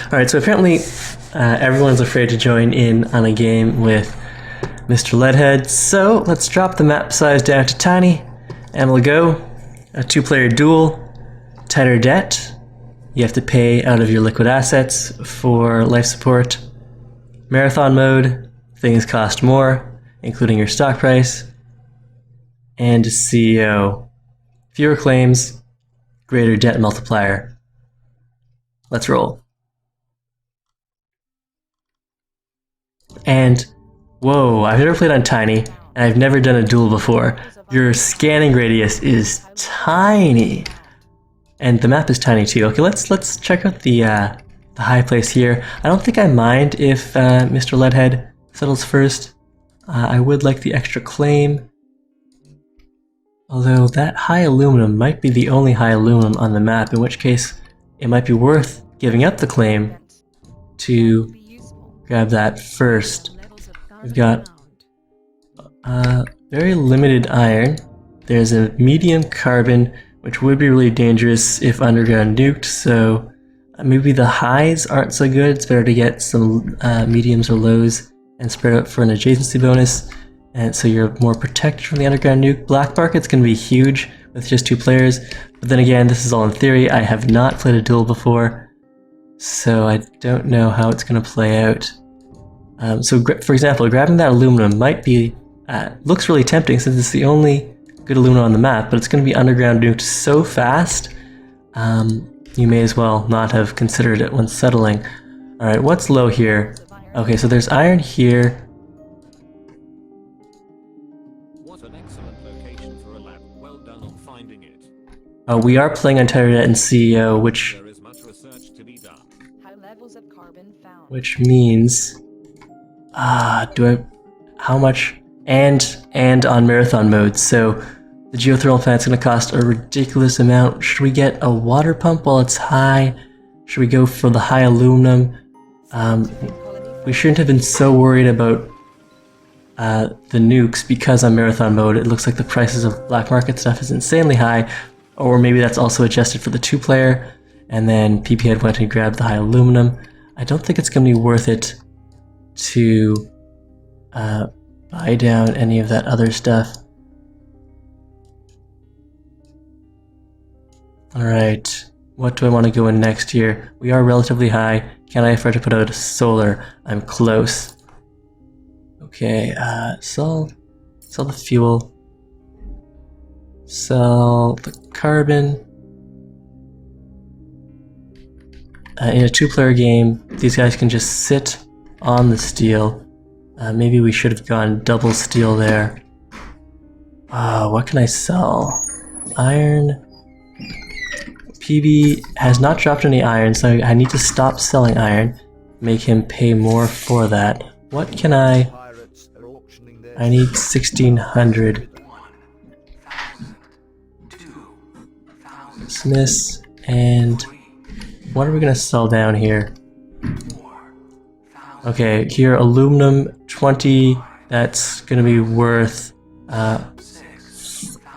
Alright, so apparently everyone's afraid to join in on a game with Mr. Leadhead, so let's drop the map size down to tiny, and we'll go a two-player duel, tighter debt. You have to pay out of your liquid assets for life support. Marathon mode, things cost more, including your stock price. And CEO, fewer claims, greater debt multiplier. Let's roll. And, whoa, I've never played on tiny, and I've never done a duel before. Your scanning radius is tiny. And the map is tiny too. Okay, let's check out the high place here. I don't think I mind if Mr. Leadhead settles first. I would like the extra claim. Although that high aluminum might be the only high aluminum on the map, in which case it might be worth giving up the claim to grab that first. We've got very limited iron. There's a medium carbon, which would be really dangerous if underground nuked, so maybe the highs aren't so good. It's better to get some mediums or lows and spread out for an adjacency bonus, and so you're more protected from the underground nuke. Black market's going to be huge with just two players, but then again, this is all in theory. I have not played a duel before, so I don't know how it's going to play out. So for example, grabbing that aluminum might be, looks really tempting since it's the only good aluminum on the map, but it's going to be underground nuked so fast, you may as well not have considered it when settling. Alright, what's low here? Okay, so there's iron here. What an excellent location for a lab. Well done on finding it. We are playing on tighter debt and CEO, which There is much research to be done. High levels of carbon found. which means how much and on marathon mode, so the geothermal plant's going to cost a ridiculous amount. Should we get a water pump while it's high? Should we go for the high aluminum? We shouldn't have been so worried about the nukes because on marathon mode it looks like the prices of black market stuff is insanely high, or maybe that's also adjusted for the two-player, and then Pbhead went and grabbed the high aluminum. I don't think it's going to be worth it to buy down any of that other stuff. Alright, what do I want to go in next here? We are relatively high. Can I afford to put out a solar? I'm close. Okay, sell the fuel. Sell the carbon. In a two-player game, these guys can just sit on the steel. Maybe we should have gone double steel there. What can I sell? Iron. PB has not dropped any iron, so I need to stop selling iron. Make him pay more for that. What can I need 1600. Dismiss, and what are we gonna sell down here? Okay, here aluminum 20, that's gonna be worth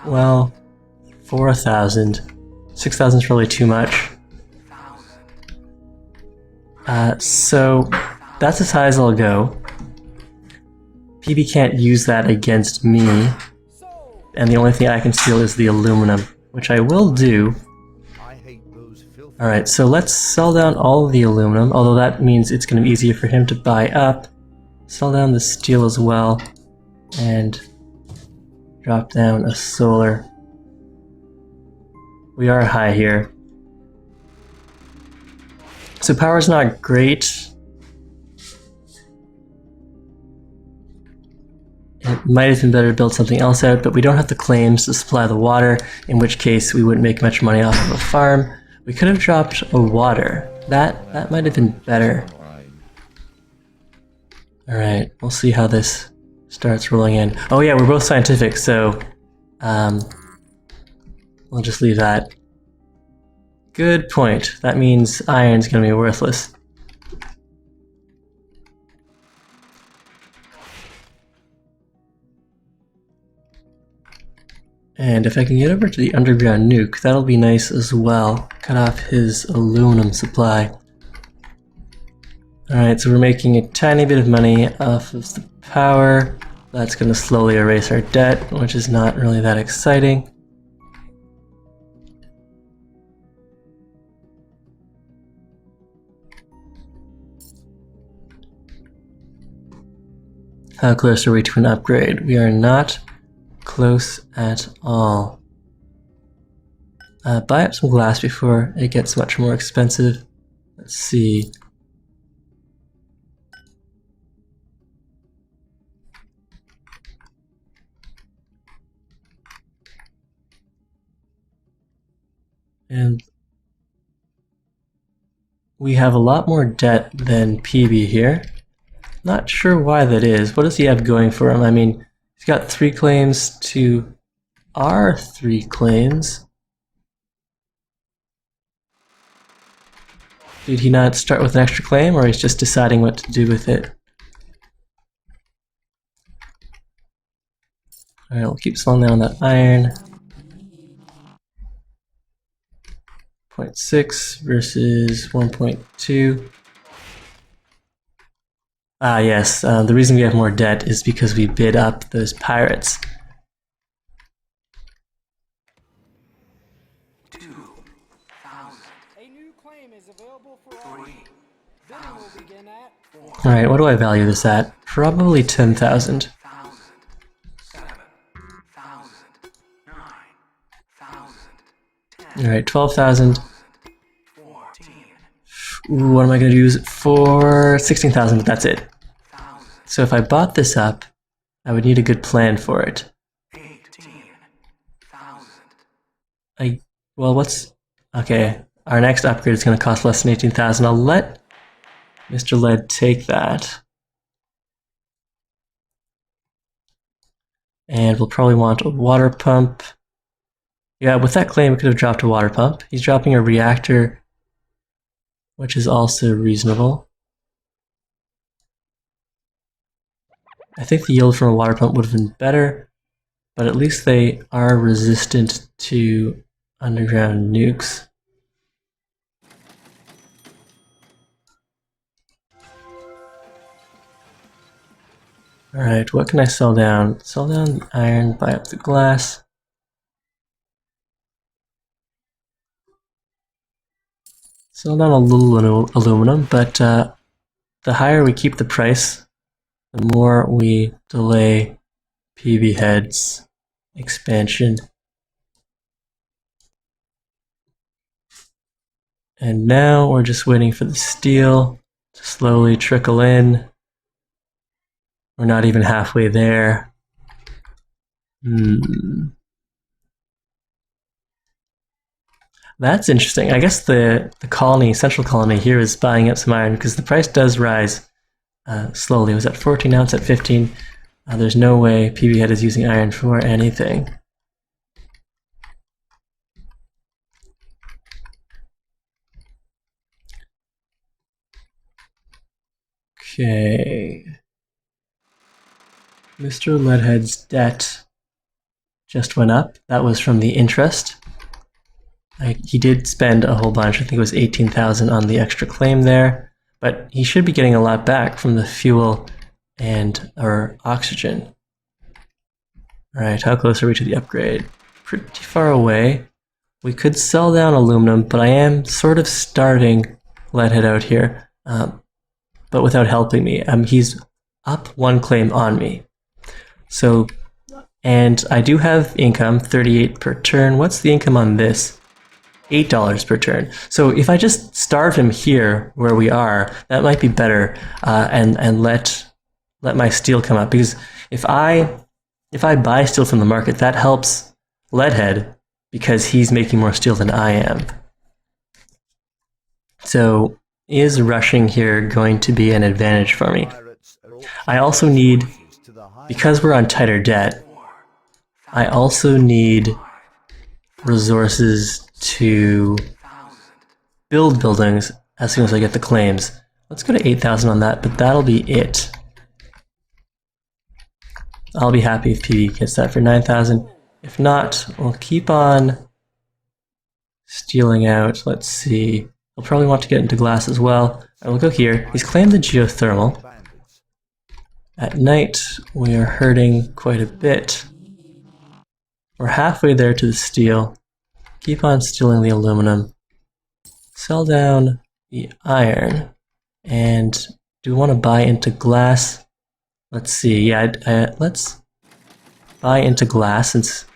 well, 4,000. 6,000 is probably too much. So that's as high as I'll go. PB can't use that against me, and the only thing I can steal is the aluminum, which I will do. Alright, so let's sell down all of the aluminum, although that means it's going to be easier for him to buy up. Sell down the steel as well, and drop down a solar. We are high here. So power's not great. It might have been better to build something else out, but we don't have the claims to supply the water, in which case we wouldn't make much money off of a farm. We could have dropped a water. That might have been better. Alright, we'll see how this starts rolling in. Oh yeah, we're both scientific, so we'll just leave that. Good point. That means iron's gonna be worthless. And if I can get over to the underground nuke, that'll be nice as well. Cut off his aluminum supply. Alright, so we're making a tiny bit of money off of the power. That's going to slowly erase our debt, which is not really that exciting. How close are we to an upgrade? We are not close at all. Buy up some glass before it gets much more expensive. Let's see. And we have a lot more debt than Pbhead here. Not sure why that is. What does he have going for him? I mean, he's got 3 claims to our 3 claims. Did he not start with an extra claim, or he's just deciding what to do with it? Alright, we'll keep slowing down that iron. 0.6 versus 1.2. Ah, yes. The reason we have more debt is because we bid up those pirates. A new claim is available for all. Bidding will begin at Alright, what do I value this at? Probably 10,000. Alright, 12,000. Ooh, what am I going to use it for? 16,000, but that's it. So if I bought this up, I would need a good plan for it. Well, what's... Okay, our next upgrade is going to cost less than 18,000. I'll let Mr. Lead take that. And we'll probably want a water pump. Yeah, with that claim, we could have dropped a water pump. He's dropping a reactor, which is also reasonable. I think the yield from a water pump would have been better, but at least they are resistant to underground nukes. Alright, what can I sell down? Sell down the iron, buy up the glass. Sell down a little aluminum, but the higher we keep the price, the more we delay Pbhead's expansion. And now we're just waiting for the steel to slowly trickle in. We're not even halfway there. That's interesting. I guess the colony, central colony here is buying up some iron because the price does rise slowly. It was at 14, now it's at 15. There's no way Pbhead is using iron for anything. Okay. Mr. Leadhead's debt just went up. That was from the interest. He did spend a whole bunch. I think it was 18,000 on the extra claim there, but he should be getting a lot back from the fuel and our oxygen. All right, how close are we to the upgrade? Pretty far away. We could sell down aluminum, but I am sort of starting Leadhead out here, but without helping me. He's up 1 claim on me. So, and I do have income, 38 per turn. What's the income on this? $8 per turn. So if I just starve him here where we are, that might be better, and let my steel come up. Because if I buy steel from the market, that helps Leadhead because he's making more steel than I am. So is rushing here going to be an advantage for me? I also need, because we're on tighter debt, I also need resources to build buildings as soon as I get the claims. Let's go to 8,000 on that, but that'll be it. I'll be happy if Pbhead gets that for 9,000. If not, we'll keep on stealing out. Let's see. We'll probably want to get into glass as well. I will go here. He's claimed the geothermal. Bandits. At night, we are hurting quite a bit. We're halfway there to the steel. Keep on stealing the aluminum. Sell down the iron. And do we want to buy into glass? Let's see. Yeah, let's buy into glass since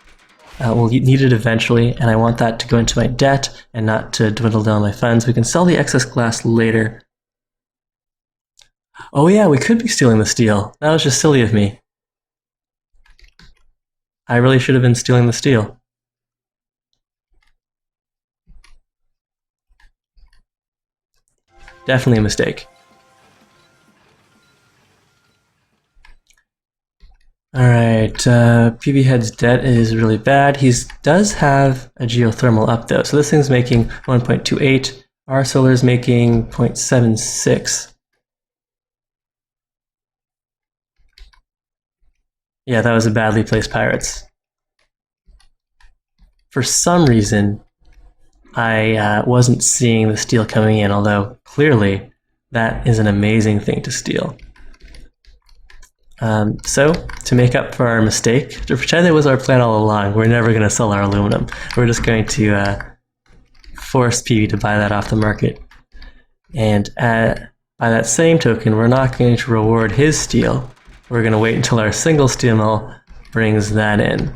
we'll need it eventually, and I want that to go into my debt and not to dwindle down my funds. We can sell the excess glass later. Oh yeah, we could be stealing the steel. That was just silly of me. I really should have been stealing the steel. Definitely a mistake. Alright, Pbhead's debt is really bad. He does have a geothermal up though, so this thing's making 1.28. Our solar's making 0.76. Yeah, that was a badly placed pirates. For some reason, I wasn't seeing the steel coming in, although clearly that is an amazing thing to steal. So, to make up for our mistake, to pretend it was our plan all along, we're never going to sell our aluminum. We're just going to force Pbhead to buy that off the market. And by that same token, we're not going to reward his steel. We're going to wait until our single steel mill brings that in.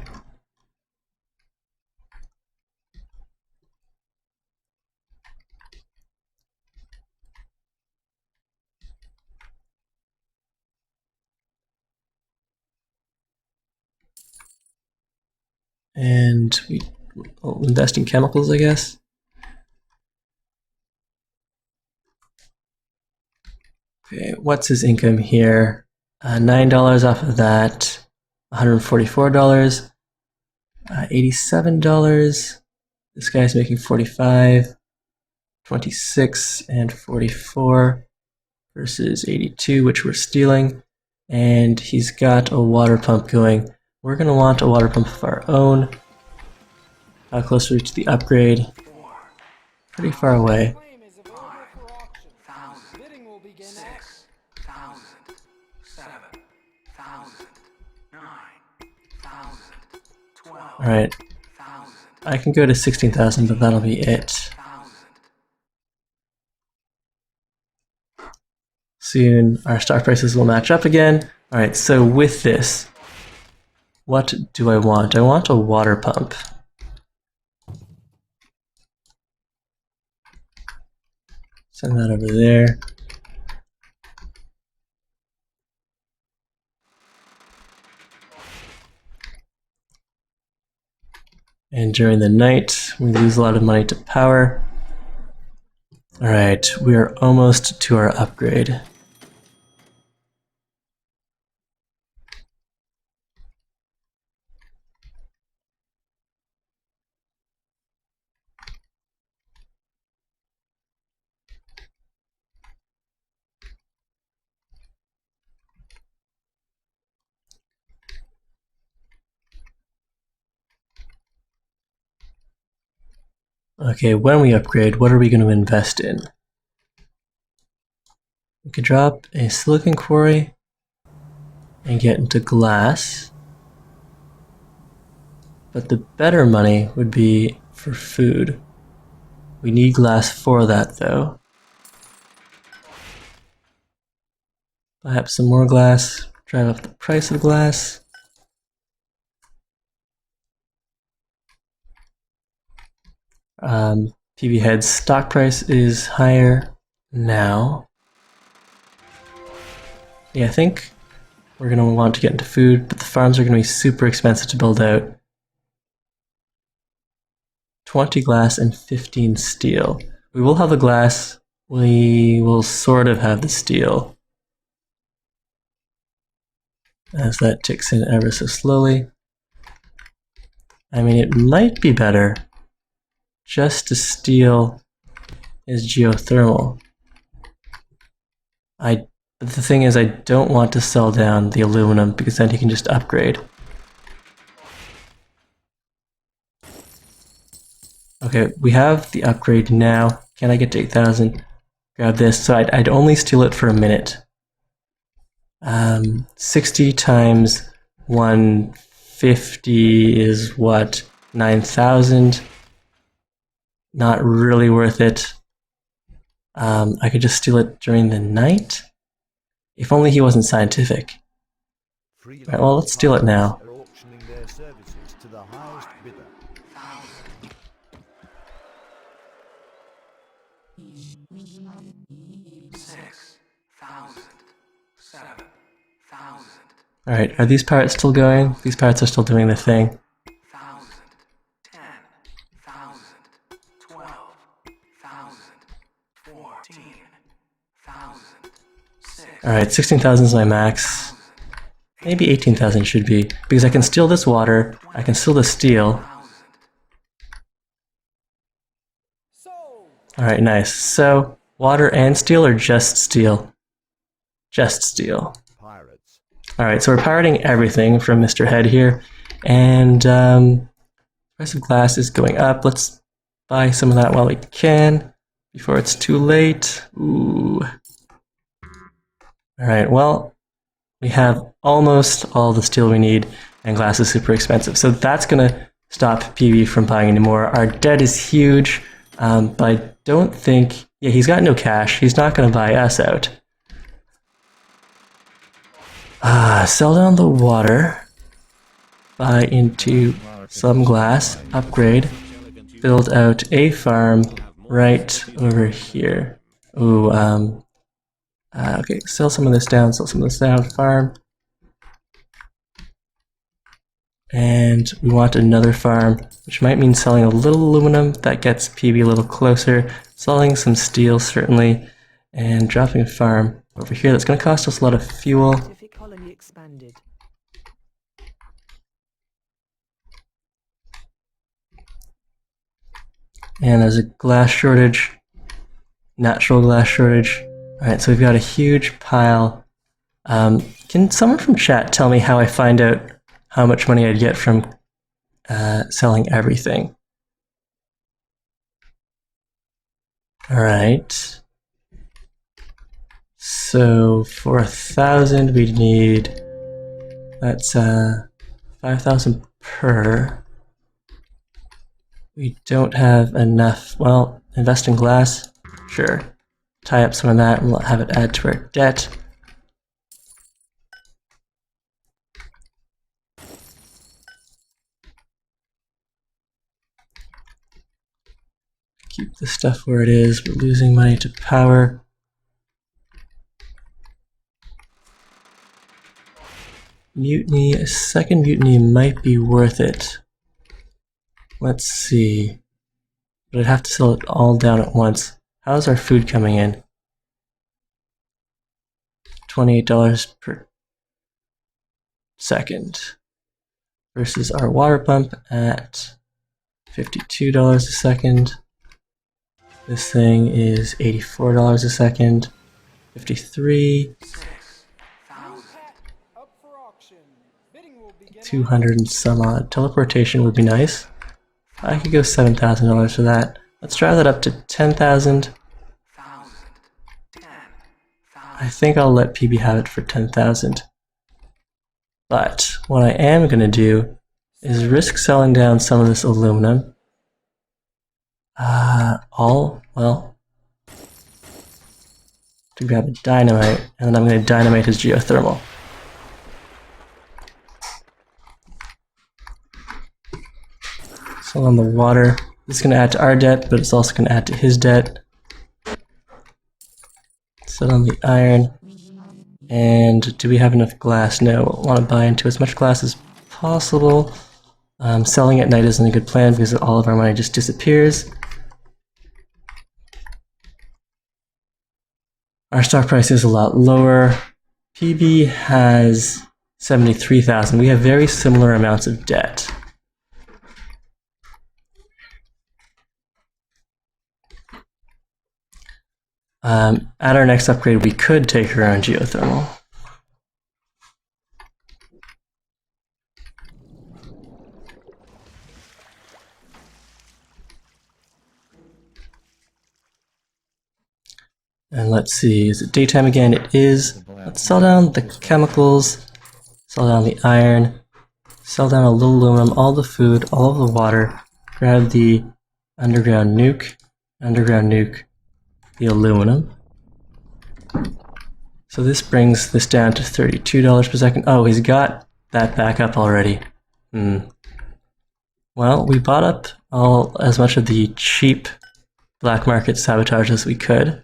And we'll invest in chemicals, I guess. Okay, what's his income here? $9 off of that, $144, $87. This guy's making 45, 26, and 44 versus 82, which we're stealing. And he's got a water pump going. We're going to want a water pump of our own. How close are we to the upgrade? Pretty far away. Claim is available for auction. Bidding will begin at 12. Alright. I can go to 16,000, but that'll be it. Soon our stock prices will match up again. Alright, so with this, what do I want? I want a water pump. Send that over there. And during the night, we lose a lot of money to power. Alright, we are almost to our upgrade. Okay, when we upgrade, what are we going to invest in? We could drop a silicon quarry and get into glass. But the better money would be for food. We need glass for that though. Buy up some more glass, drive up the price of glass. Pbhead's stock price is higher now. Yeah, I think we're going to want to get into food, but the farms are going to be super expensive to build out. 20 glass and 15 steel. We will have the glass, we will sort of have the steel. As that ticks in ever so slowly. I mean, it might be better just to steal his geothermal. But the thing is, I don't want to sell down the aluminum because then he can just upgrade. Okay, we have the upgrade now. Can I get to 8,000? grab this. So I'd only steal it for a minute. 60 times 150 is what? 9,000. Not really worth it. I could just steal it during the night. If only he wasn't scientific. Right, well, let's steal it now. Are auctioning their services to the highest bidder. Alright, are these pirates still going? These pirates are still doing the thing. Alright, 16,000 is my max. Maybe 18,000 should be, because I can steal this water, I can steal the steel. Alright, nice. So, water and steel or just steel? Just steel. Pirates. Alright, so we're pirating everything from Mr. Head here, and price of glass is going up. Let's buy some of that while we can, before it's too late. Ooh. Alright, well, we have almost all the steel we need, and glass is super expensive. So that's going to stop Pbhead from buying anymore. Our debt is huge, but I don't think... Yeah, he's got no cash. He's not going to buy us out. Sell down the water. Buy into some glass. Upgrade. Build out a farm right over here. Ooh, okay, sell some of this down, sell some of this down, farm. And we want another farm, which might mean selling a little aluminum. That gets Pbhead a little closer. Selling some steel, certainly. And dropping a farm over here. That's going to cost us a lot of fuel. Scientific colony expanded. And there's a glass shortage. Natural glass shortage. Alright, so we've got a huge pile. Can someone from chat tell me how I find out how much money I'd get from selling everything? Alright. So for 1,000 we need... That's 5,000 per. We don't have enough. Well, invest in glass? Sure. Tie up some of that and we'll have it add to our debt. Keep the stuff where it is. We're losing money to power. Mutiny. A second mutiny might be worth it. Let's see. But I'd have to sell it all down at once. How's our food coming in? $28 per second. Versus our water pump at $52 a second. This thing is $84 a second. 53. Up for auction. Bidding will begin. 200 and some odd. Teleportation would be nice. I could go $7,000 for that. Let's drive that up to 10,000. I think I'll let Pbhead have it for 10,000. But what I am going to do is risk selling down some of this aluminum. Well, to grab a dynamite, and then I'm going to dynamite his geothermal. Sell on the water. This is going to add to our debt, but it's also going to add to his debt. Sell on the iron. And do we have enough glass? No, I want to buy into as much glass as possible. Selling at night isn't a good plan because all of our money just disappears. Our stock price is a lot lower. Pbhead has 73,000. We have very similar amounts of debt. At our next upgrade, we could take her on geothermal. And let's see, is it daytime again? It is. Let's sell down the chemicals, sell down the iron, sell down a little aluminum, all the food, all of the water, grab the underground nuke, the aluminum. So this brings this down to $32 per second. Oh, he's got that back up already. Well, we bought up as much of the cheap black market sabotage as we could.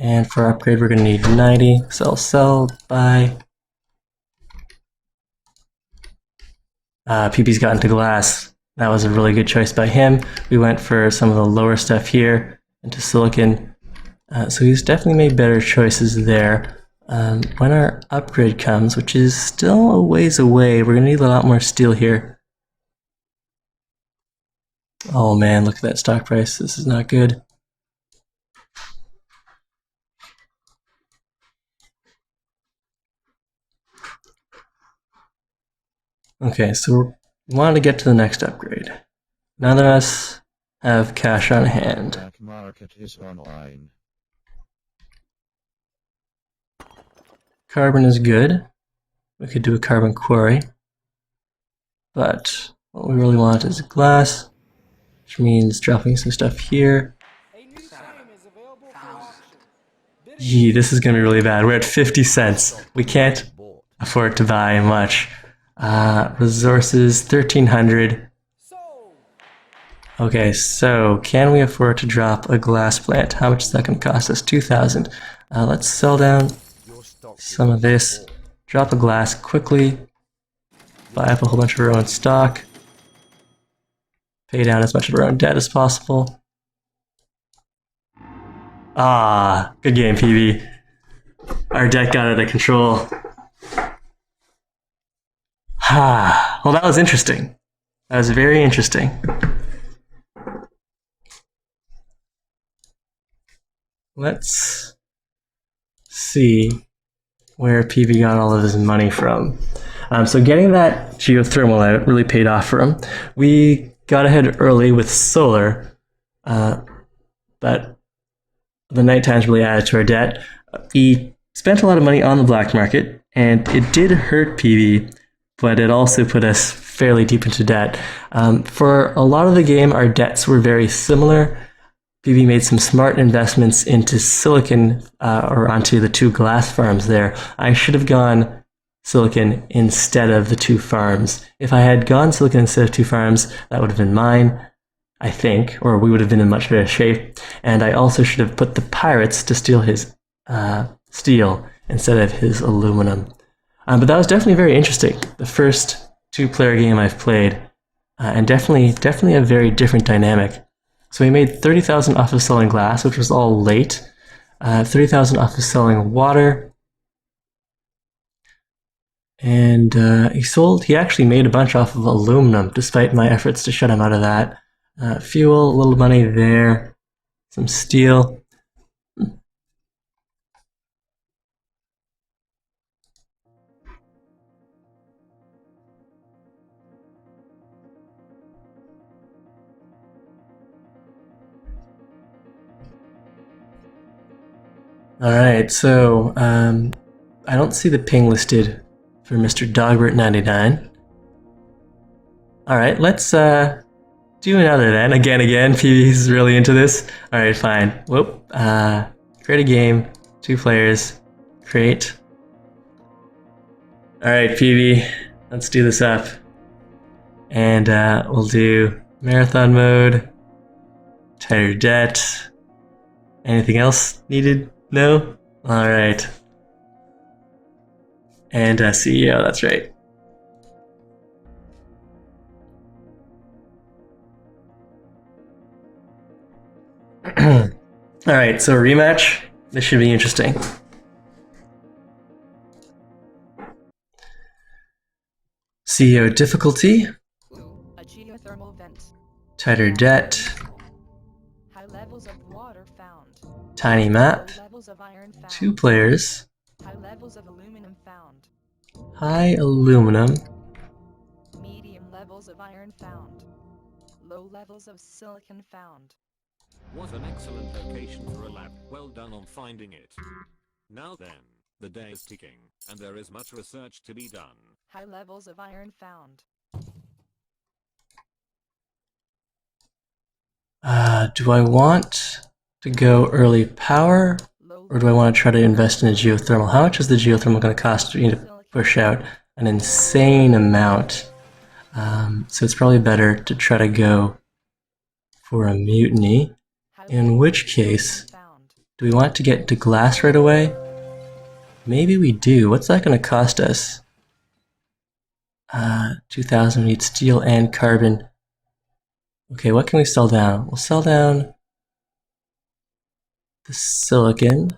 And for our upgrade, we're going to need 90. Sell, buy. PB's got into glass. That was a really good choice by him. We went for some of the lower stuff here into silicon. So he's definitely made better choices there. When our upgrade comes, which is still a ways away, we're going to need a lot more steel here. Oh man, look at that stock price. This is not good. Okay, so we wanted to get to the next upgrade. None of us have cash on hand. Black market is online. Carbon is good. We could do a carbon quarry. But what we really want is glass, which means dropping some stuff here. A new frame is available for auction. Bidding Gee, this is going to be really bad. We're at 50 cents. We can't Bought. afford to buy much. Resources, 1,300. sold. Okay, so can we afford to drop a glass plant? How much is that going to cost us? 2,000. Let's sell down Your stock some of this. Drop a glass quickly. Buy up a whole bunch of our own stock. Pay down as much of our own debt as possible. Ah, good game, PB. Our debt got out of control. Ah, well, that was interesting. That was very interesting. Let's see where PB got all of his money from. So getting that geothermal out really paid off for him. We got ahead early with solar, but the night times really added to our debt. We spent a lot of money on the black market, and it did hurt PB, but it also put us fairly deep into debt. For a lot of the game, our debts were very similar. PB made some smart investments into silicon, or onto the 2 glass farms there. I should have gone silicon instead of the 2 farms. If I had gone silicon instead of 2 farms, that would have been mine, I think, or we would have been in much better shape. And I also should have put the pirates to steal his steel instead of his aluminum. But that was definitely very interesting. The first 2-player game I've played, and definitely a very different dynamic. So we made 30,000 off of selling glass, which was all late. 30,000 off of selling water. And he actually made a bunch off of aluminum, despite my efforts to shut him out of that. Fuel, a little money there. Some steel. Alright, so I don't see the ping listed for Mr. Dogbert99. Alright, let's do another then. Again, PB's really into this. Alright, fine. Whoop. Create a game, 2 players, create. Alright, PB, let's do this up. And we'll do marathon mode, tighter debt. Anything else needed? No? Alright. And CEO, that's right. Alright, so rematch. This should be interesting. CEO difficulty, A geothermal vent. tighter debt, High levels of water found. tiny map, Low levels of iron found. 2 players, High levels of aluminum found. high aluminum, Medium levels of iron found. Low levels of silicon found. What an excellent location for a lab. Well done on finding it. Now then, the day is ticking, and there is much research to be done. High levels of iron found. Do I want to go early power, Low or do I want to try to invest in a geothermal? How much is the geothermal going to cost me to push out? An insane amount. So it's probably better to try to go for a mutiny. high In levels which of case, aluminum found. do we want to get to glass right away? Maybe we do. What's that going to cost us? 2,000. We need steel and carbon. Okay, what can we sell down? We'll sell down the silicon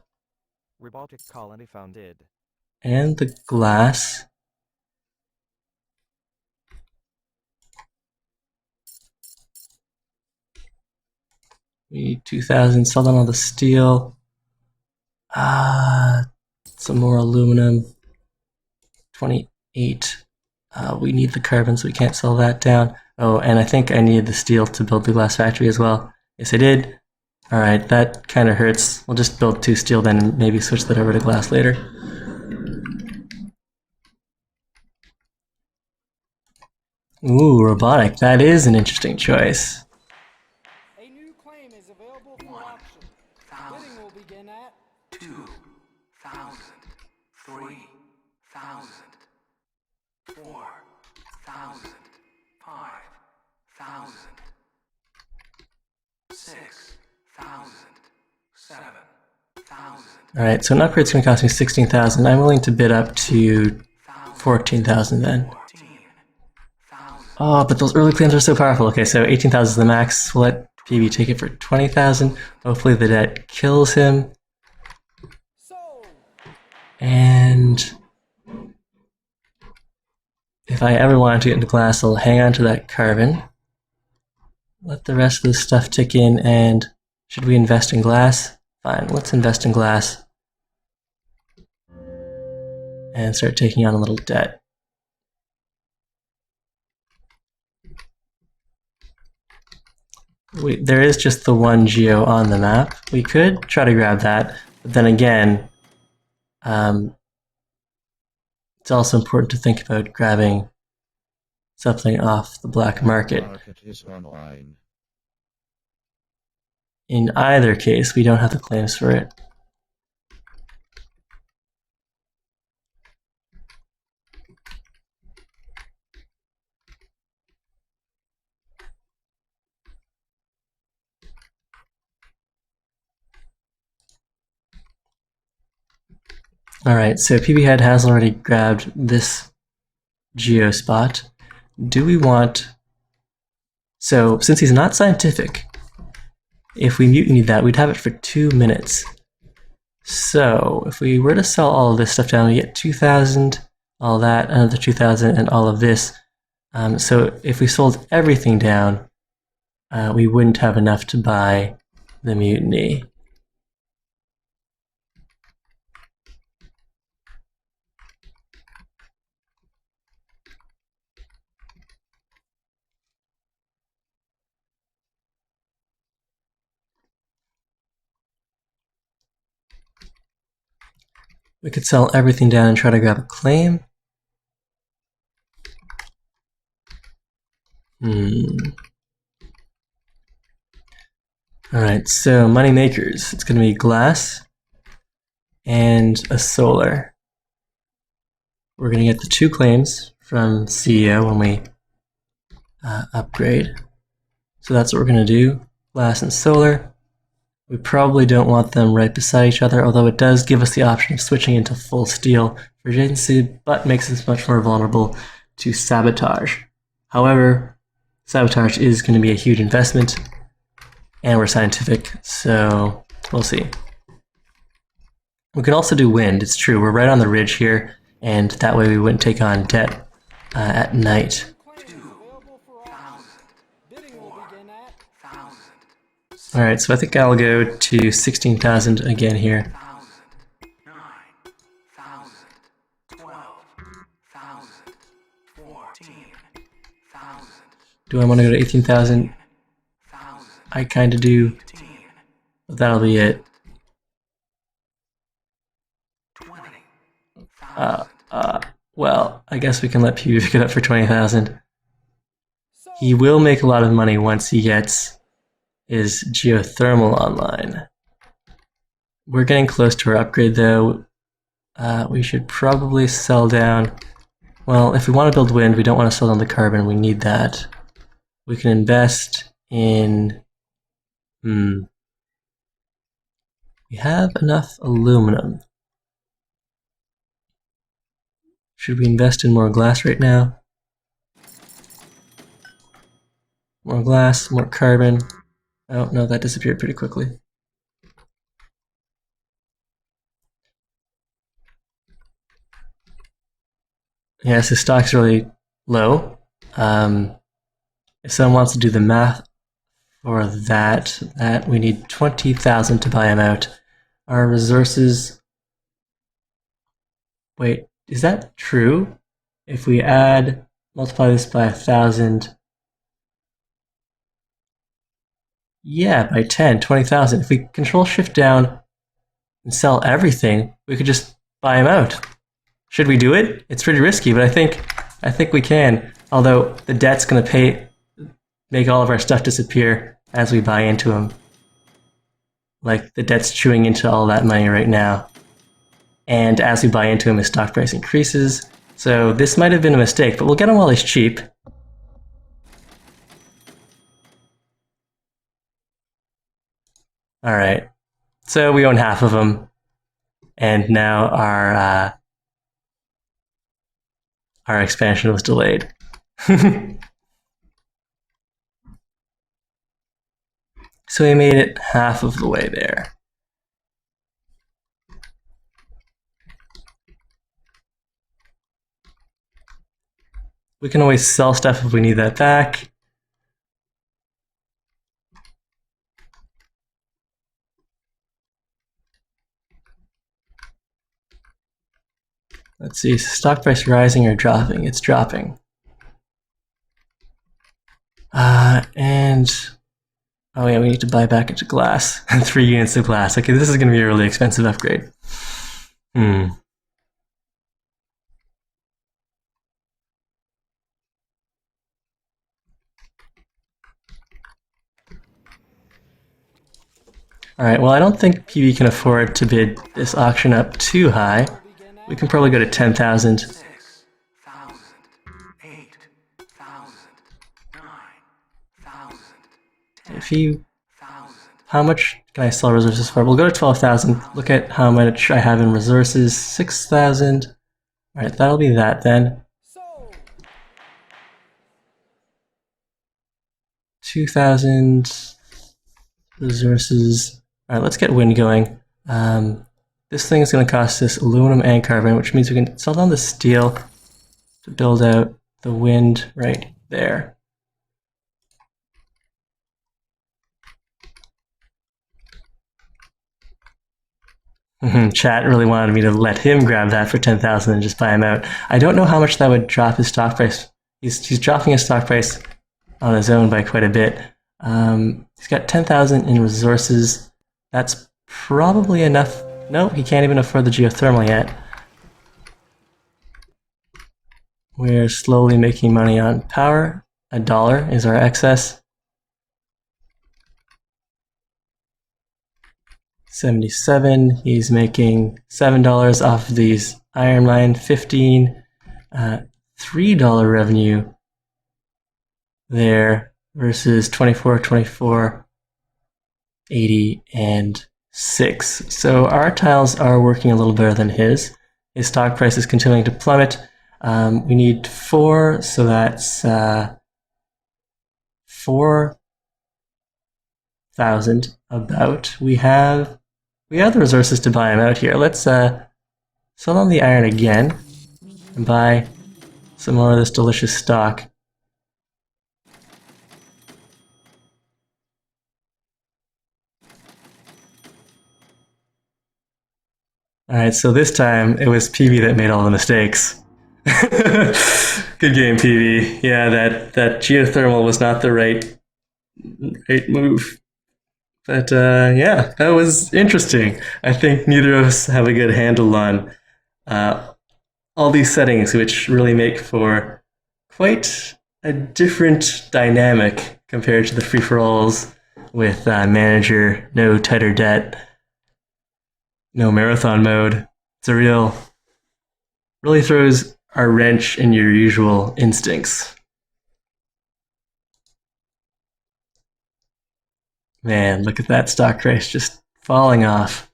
Robotic colony founded. and the glass. We need 2,000. Sell down all the steel. Some more aluminum. 28. We need the carbon, so we can't sell that down. Oh, and I think I needed the steel to build the glass factory as well. Yes, I did. Alright, that kind of hurts. We'll just build 2 steel then and maybe switch that over to glass later. Ooh, robotic. That is an interesting choice. A new claim is available for auction. Bidding will begin at 2,000, 3,000, 4,000, 5,000, 6,000, 7,000, Alright, so an upgrade's going to cost me 16,000. I'm willing to bid up to 14,000 then. 14,000. Oh, but those early claims are so powerful. Okay, so 18,000 is the max. We'll let PB take it for 20,000. Hopefully the debt kills him. sold. And if I ever wanted to get into glass, I'll hang on to that carbon. Let the rest of this stuff tick in, and should we invest in glass? Fine, let's invest in glass. And start taking on a little debt. There is just the one geo on the map. We could try to grab that, but then again, it's also important to think about grabbing something off the black market. Market is online. In either case, we don't have the claims for it. Alright, so Pbhead has already grabbed this geo spot. Do we want... So, since he's not scientific, if we mutinied that, we'd have it for 2 minutes. So, if we were to sell all of this stuff down, we get 2,000, all that, another 2,000, and all of this. So, if we sold everything down, we wouldn't have enough to buy the mutiny. We could sell everything down and try to grab a claim. Alright, so money makers. It's going to be glass and a solar. We're going to get the 2 claims from CEO when we upgrade. So that's what we're going to do. Glass and solar. We probably don't want them right beside each other, although it does give us the option of switching into full steel for adjacency, but makes us much more vulnerable to sabotage. However, sabotage is going to be a huge investment, and we're scientific, so we'll see. We could also do wind. It's true, we're right on the ridge here, and that way we wouldn't take on debt at night. Claim is available for auction. Bidding will begin at Alright, so I think I'll go to 16,000 again here. 9,000, 12,000, 14,000, Do I want to go to 18,000? I kind of do. 15,000, But that'll be it. 20,000. Well, I guess we can let PB pick it up for 20,000. So, He will make a lot of money once he gets his geothermal online. We're getting close to our upgrade though. We should probably sell down. Well, if we want to build wind, we don't want to sell down the carbon. We need that. We can invest in. We have enough aluminum. Should we invest in more glass right now? More glass, more carbon. Oh, no, that disappeared pretty quickly. Yes, his stock's really low. If someone wants to do the math for that we need 20,000 to buy him out. Our resources. Wait, is that true? If we multiply this by 1,000. Yeah, by 10, 20,000. If we control shift down and sell everything, we could just buy him out. Should we do it? It's pretty risky, but I think we can. Although the debt's going to make all of our stuff disappear as we buy into him. Like the debt's chewing into all that money right now. And as we buy into him, his stock price increases. So this might have been a mistake, but we'll get him while he's cheap. All right. So we own half of them. And now our expansion was delayed. So we made it half of the way there. We can always sell stuff if we need that back. Let's see, stock price rising or dropping? It's dropping. And oh yeah, we need to buy back into glass. 3 units of glass. Okay, this is going to be a really expensive upgrade. Alright, well I don't think PB can afford to bid this auction up too high. We can probably go to 10,000. 6,000. 8,000. 9,000. If he... How much can I sell resources for? We'll go to 12,000. Look at how much I have in resources. 6,000. Alright, that'll be that then. so 2,000 resources. Alright, let's get wind going. This thing is going to cost us aluminum and carbon, which means we can sell down the steel to build out the wind right there. Chat really wanted me to let him grab that for 10,000 and just buy him out. I don't know how much that would drop his stock price. He's dropping his stock price on his own by quite a bit. He's got 10,000 in resources. That's probably enough. No, he can't even afford the geothermal yet. We're slowly making money on power. $1 is our excess. 77. He's making $7 off of these iron mine. 15. $3 revenue there versus 24, 24, 80, and 6. So our tiles are working a little better than his. His stock price is continuing to plummet. We need 4, so that's 4,000 about. We have the resources to buy him out here. Let's sell on the iron again and buy some more of this delicious stock. Alright, so this time it was PB that made all the mistakes. Good game, PB. Yeah, that geothermal was not the right move. But yeah, that was interesting. I think neither of us have a good handle on uh, all these settings, which really make for quite a different dynamic compared to the free for alls with manager, no tighter debt, no marathon mode. It's a really throws a wrench in your usual instincts. Man, look at that stock price just falling off.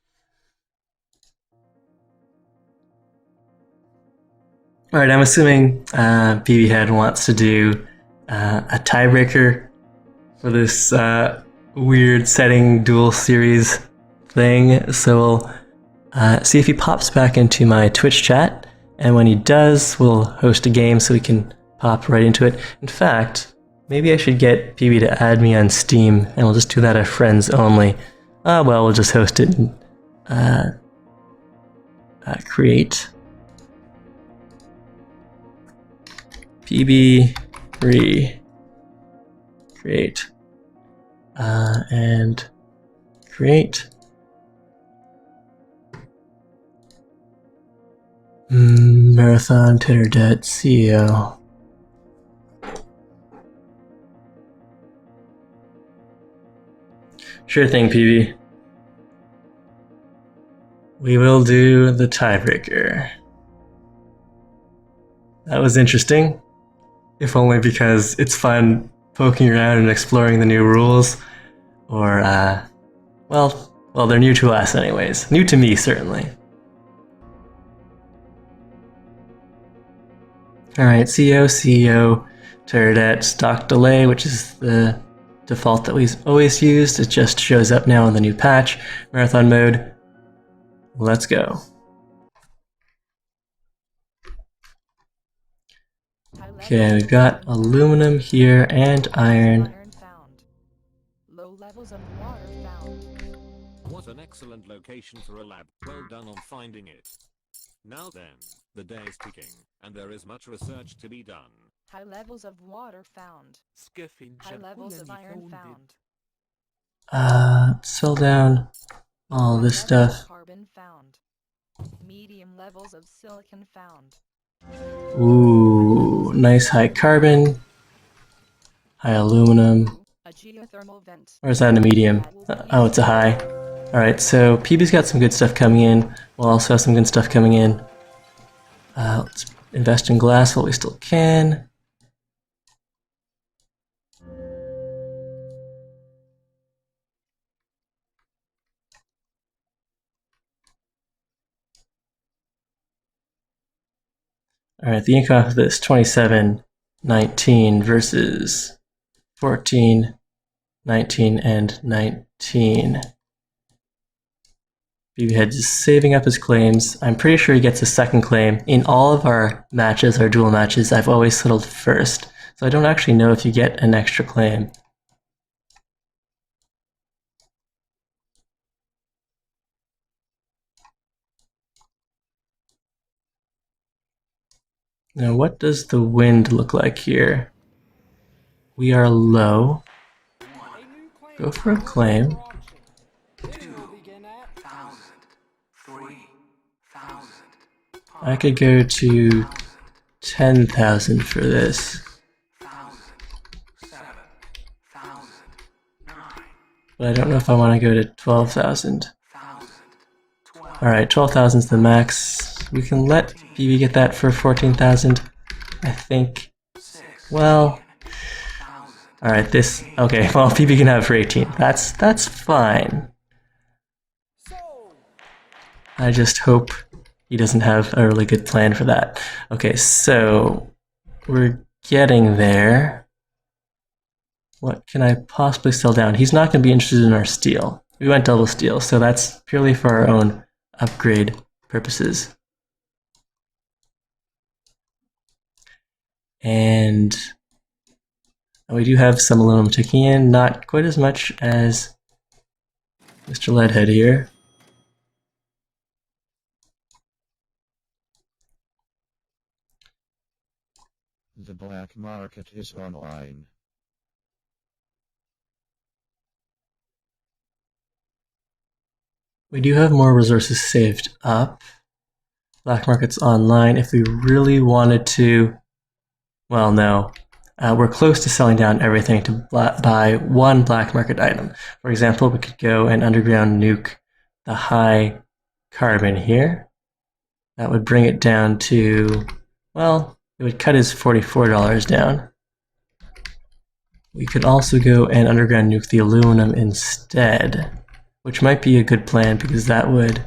All right, I'm assuming Pbhead wants to do a tiebreaker for this weird setting duel series thing. So we'll see if he pops back into my Twitch chat. And when he does, we'll host a game so we can pop right into it. In fact, maybe I should get PB to add me on Steam, and we'll just do that as friends only. Well, we'll just host it and create PB create and create Marathon Titter Debt CEO. Sure thing, PB. We will do the tiebreaker. That was interesting, if only because it's fun poking around and exploring the new rules. Or, well, they're new to us anyways. New to me, certainly. Alright, CEO, Terradet, stock delay, which is the default that we've always used. It just shows up now in the new patch. Marathon mode. Let's go. Okay, we've got aluminum here and iron. Found. Low levels of water found. What an excellent location for a lab. Well done on finding it. Now then, the day is ticking, and there is much research to be done. High levels of water found. High levels of iron found. Sell down all this High levels stuff. of carbon found. Medium levels of silicon found. Ooh, nice high carbon, high aluminum. A geothermal vent. Or is that a medium? Oh, it's a high. Alright, so PB's got some good stuff coming in. We'll also have some good stuff coming in. Let's invest in glass while we still can. Alright, the income of this 27.19 versus 14.19 and 19. Pbhead is saving up his claims. I'm pretty sure he gets a second claim. In all of our matches, our duel matches, I've always settled first. So I don't actually know if you get an extra claim. Now, what does the wind look like here? We are low. A new claim Go is for a available claim. for auction. Bidding will begin at 3,000. I could go to 10,000 for this. 1,000. 7,000. 9,000. But I don't know if I want to go to 12,000. 12,000. Alright, 12,000 is the max. We can let BB get that for 14,000. I think. Well, alright, this. Okay, well, BB can have it for 18. That's fine. sold. I just hope he doesn't have a really good plan for that. Okay, so we're getting there. What can I possibly sell down? He's not going to be interested in our steel. We went double steel, so that's purely for our own upgrade purposes. And we do have some aluminum ticking in, not quite as much as Mr. Leadhead here. The black market is online. We do have more resources saved up. Black market's online. If we really wanted to, well, no. We're close to selling down everything to buy one black market item. For example, we could go and underground nuke the high carbon here. That would bring it down to, well, it would cut his $44 down. We could also go and underground nuke the aluminum instead, which might be a good plan because that would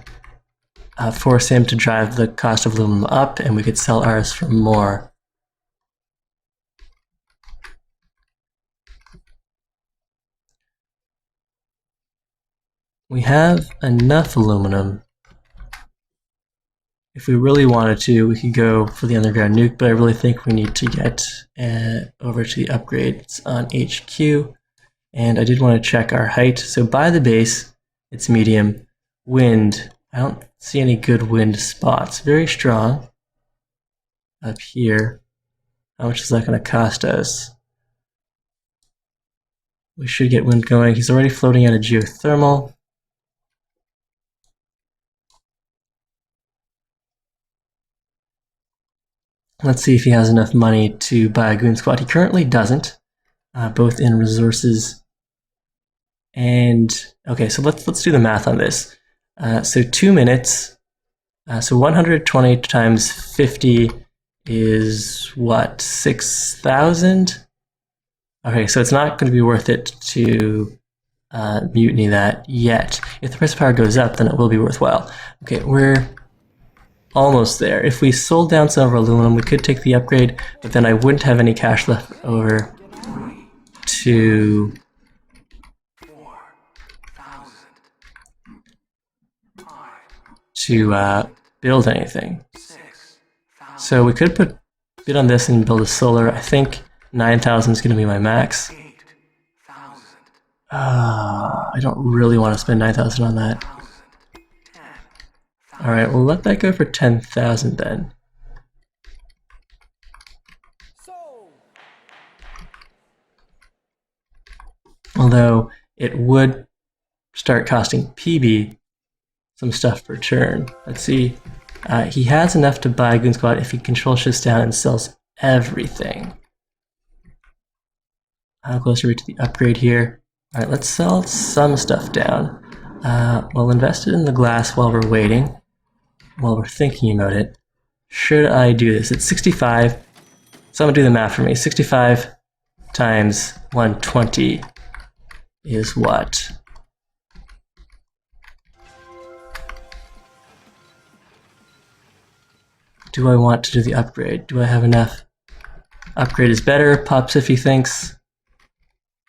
force him to drive the cost of aluminum up, and we could sell ours for more. We have enough aluminum. If we really wanted to, we could go for the underground nuke, but I really think we need to get over to the upgrades on HQ. And I did want to check our height. So by the base, it's medium. Wind, I don't see any good wind spots. Very strong. Up here. How much is that going to cost us? We should get wind going. He's already floating out a geothermal. Let's see if he has enough money to buy a goon squad. He currently doesn't, both in resources and... Okay, so let's do the math on this. So 2 minutes, so 120 times 50 is what, 6,000? Okay, so it's not going to be worth it to mutiny that yet. If the price of power goes up, then it will be worthwhile. Okay, we're almost there. If we sold down some of our aluminum, we could take the upgrade, but then I wouldn't have any cash left over to... 4,000. build anything. So we could put bid on this and build a solar. I think 9,000 is going to be my max. 8,000. I don't really want to spend 9,000 on that. 10,000. Alright, we'll let that go for 10,000 then. Sold. Although it would start costing Pb some stuff per turn. Let's see. He has enough to buy Goon Squad if he control shifts down and sells everything. How close are we to the upgrade here? Alright, let's sell some stuff down. We'll invest it in the glass while we're waiting, while we're thinking about it. Should I do this? It's 65. Someone do the math for me. 65 times 120 is what? Do I want to do the upgrade? Do I have enough? Upgrade is better, Pops if he thinks.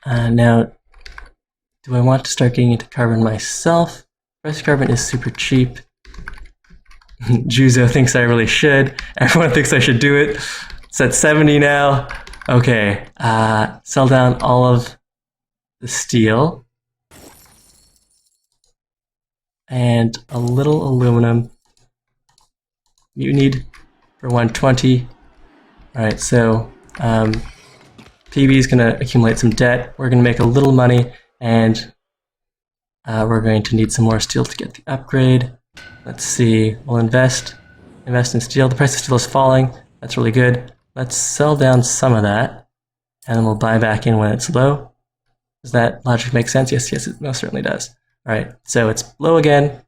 Now, do I want to start getting into carbon myself? Price of carbon is super cheap. Juzo thinks I really should. Everyone thinks I should do it. It's at 70 now. Okay, sell down all of the steel. And a little aluminum. Mutinied for 120. Alright, so PB is going to accumulate some debt. We're going to make a little money, and we're going to need some more steel to get the upgrade. Let's see. We'll invest in steel. The price of steel is falling. That's really good. Let's sell down some of that, and then we'll buy back in when it's low. Does that logic make sense? Yes, it most certainly does. Alright, so it's low again.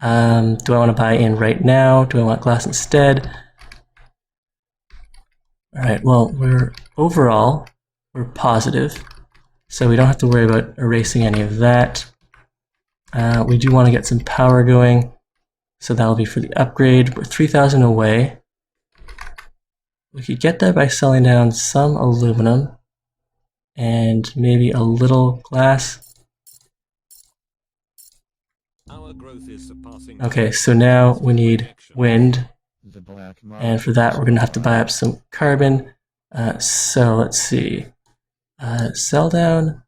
Do I want to buy in right now? Do I want glass instead? Alright, well, overall, we're positive, so we don't have to worry about erasing any of that. We do want to get some power going, so that'll be for the upgrade. We're 3,000 away. We could get that by selling down some aluminum and maybe a little glass. Our growth is surpassing. Okay, so now we need wind, The black and for that we're going to have to buy up some carbon. So let's see. Sell down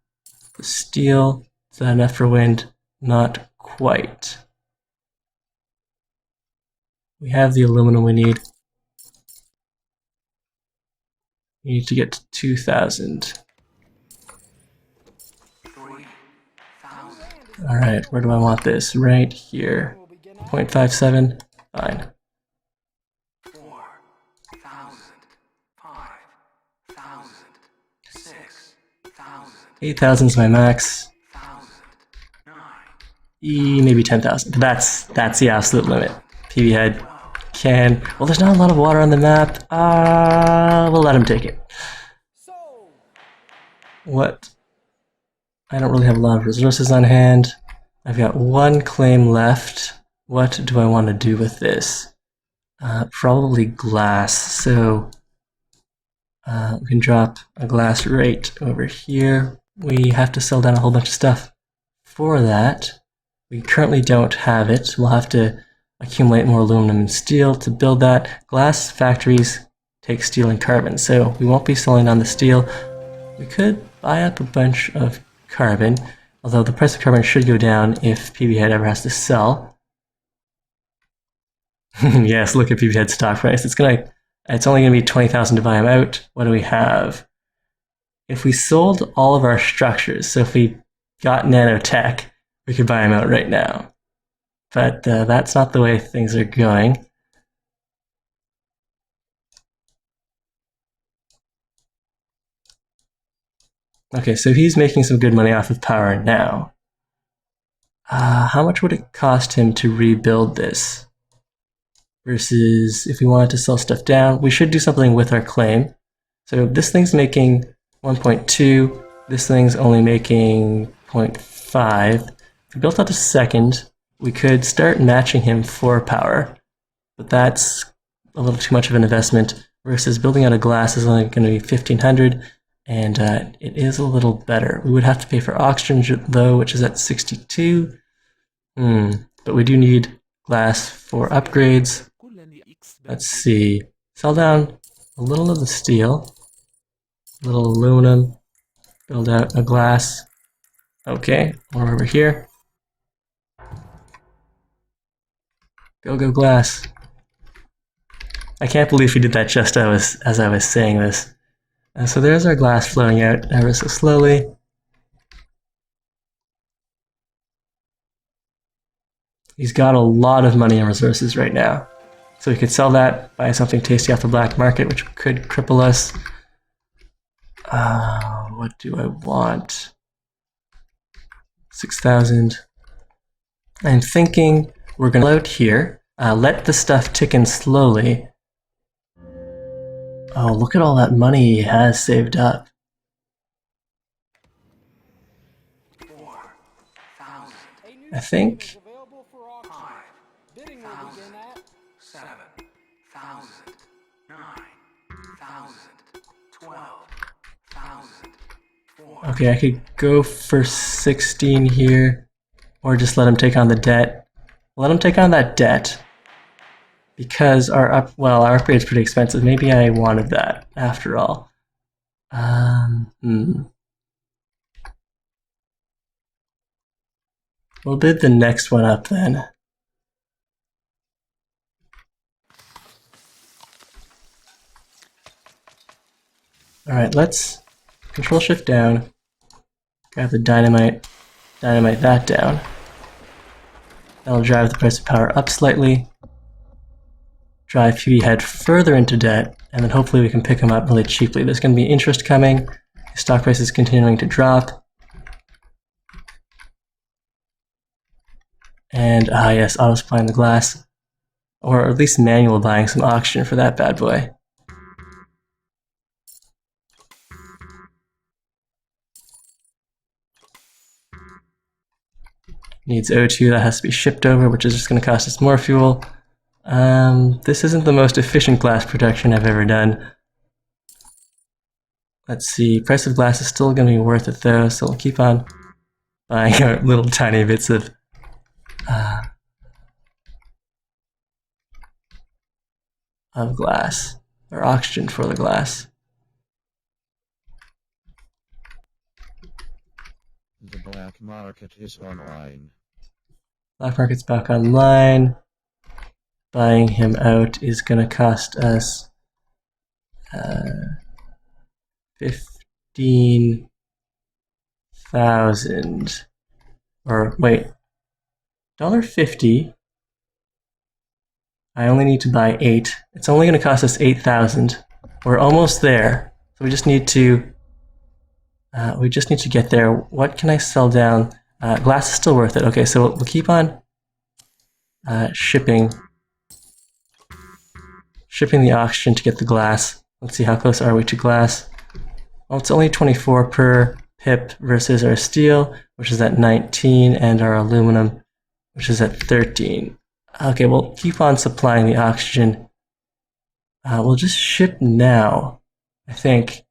the steel. Is that enough for wind? Not quite. We have the aluminum we need. We need to get to 2,000. 3,000. Alright, where do I want this? Right here. Will begin at 0.57. Fine. 4,000, 5,000, 6,000, 8,000 is my max. 1,000, 9, Maybe 10,000. That's the absolute limit. Pbhead can... Well, there's not a lot of water on the map. We'll let him take it. sold. What? I don't really have a lot of resources on hand. I've got one claim left. What do I want to do with this? Probably glass. So we can drop a glass right over here. We have to sell down a whole bunch of stuff. For that, we currently don't have it. We'll have to accumulate more aluminum and steel to build that. Glass factories take steel and carbon, so we won't be selling on the steel. We could buy up a bunch of carbon, although the price of carbon should go down if Pbhead ever has to sell. Yes, look at Pbhead's stock price. It's only gonna be 20,000 to buy him out. What do we have? If we sold all of our structures, so if we got nanotech, we could buy him out right now. But that's not the way things are going. Okay, so he's making some good money off of power now. How much would it cost him to rebuild this? Versus if we wanted to sell stuff down, we should do something with our claim. So this thing's making 1.2, this thing's only making 0.5. If we built out a second, we could start matching him for power, but that's a little too much of an investment versus building out a glass is only going to be 1,500, and it is a little better. We would have to pay for oxygen though, which is at 62. But we do need glass for upgrades. Let's see. Sell down a little of the steel, a little aluminum, build out a glass. Okay, more over here. Go glass. I can't believe we did that just as I was saying this. So there's our glass flowing out ever so slowly. He's got a lot of money and resources right now. So we could sell that, buy something tasty off the black market, which could cripple us. What do I want? 6,000. I'm thinking we're going to load here, let the stuff tick in slowly. Oh, look at all that money he has saved up. 4,000, A new I claim think is available for auction. 5, Bidding will begin at 7,000, 9,000, 12,000, 4,000. okay, I could go for 16 here, or just let him take on the debt. Let him take on that debt, because our upgrade's pretty expensive. Maybe I wanted that after all. We'll bid the next one up then. Alright, let's control shift down, grab the dynamite that down. That'll drive the price of power up slightly, drive Pbhead further into debt, and then hopefully we can pick him up really cheaply. There's going to be interest coming, his stock price is continuing to drop. And yes, auto supplying the glass, or at least manual buying some oxygen for that bad boy. Needs O2, that has to be shipped over, which is just going to cost us more fuel. This isn't the most efficient glass production I've ever done. Let's see, price of glass is still going to be worth it though, so we'll keep on buying our little tiny bits of glass, or oxygen for the glass. The black market is online. Black market's back online. Buying him out is going to cost us 15,000. Or wait, $1.50. I only need to buy 8. It's only going to cost us 8,000. We're almost there. So we just need to get there. What can I sell down? Glass is still worth it. Okay, so we'll keep on shipping the oxygen to get the glass. Let's see, how close are we to glass? Well, it's only 24 per pip versus our steel, which is at 19, and our aluminum, which is at 13. Okay, we'll keep on supplying the oxygen. We'll just ship now, I think.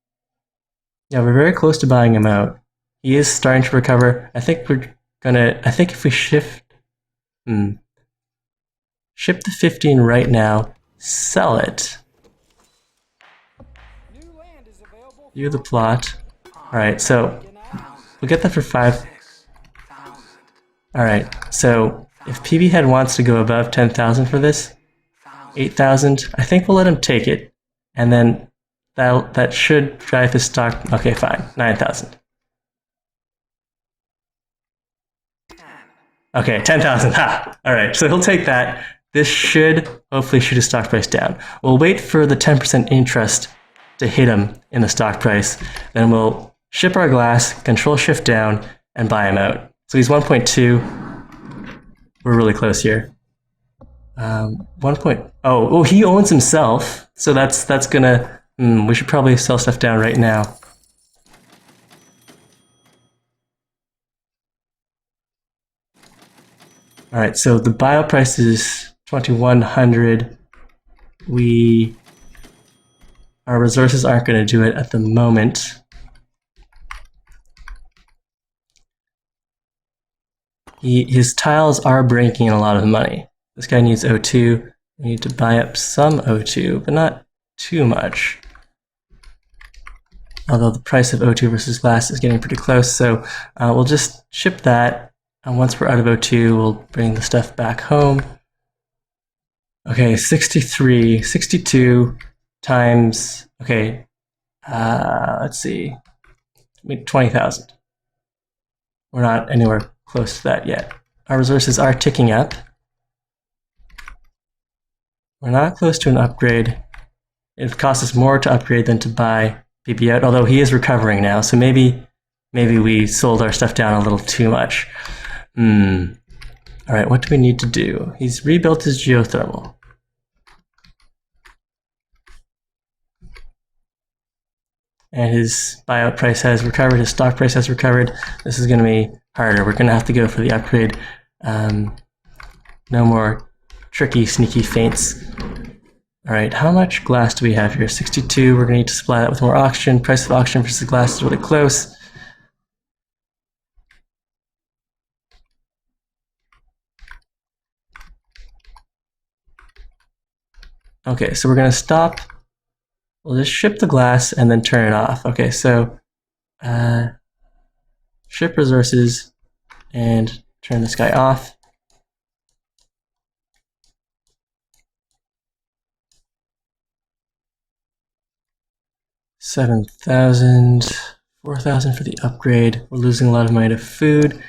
Yeah, we're very close to buying him out. He is starting to recover. I think if we ship the 15 right now, sell it. New land is available for View the plot. Alright, so Can I? we'll get that for 5. 6,000. Alright, so if Pbhead wants to go above 10,000 for this, 8,000, I think we'll let him take it. And then that should drive his stock. Okay, fine, 9,000. Okay, 10,000. Ha! Alright, so he'll take that. This should hopefully shoot his stock price down. We'll wait for the 10% interest to hit him in the stock price. Then we'll ship our glass, control shift down, and buy him out. So he's 1.2. We're really close here. 1. Oh, he owns himself. So that's gonna. We should probably sell stuff down right now. All right, so the bio price is 2,100. Our resources aren't going to do it at the moment. His tiles are breaking a lot of money. This guy needs O2. We need to buy up some O2, but not too much. Although the price of O2 versus glass is getting pretty close, so we'll just ship that. And once we're out of O2, we'll bring the stuff back home. Okay, 62 times, okay, let's see, 20,000. We're not anywhere close to that yet. Our resources are ticking up. We're not close to an upgrade. It costs us more to upgrade than to buy Pbhead out, although he is recovering now, so maybe we sold our stuff down a little too much. Alright, what do we need to do? He's rebuilt his geothermal. And his buyout price has recovered, his stock price has recovered. This is going to be harder. We're going to have to go for the upgrade. No more tricky, sneaky feints. Alright, how much glass do we have here? 62. We're going to need to supply that with more oxygen. Price of oxygen versus glass is really close. Okay, so we're going to stop. We'll just ship the glass and then turn it off. Okay, so ship resources and turn this guy off. $7,000, $4,000 for the upgrade. We're losing a lot of money to food.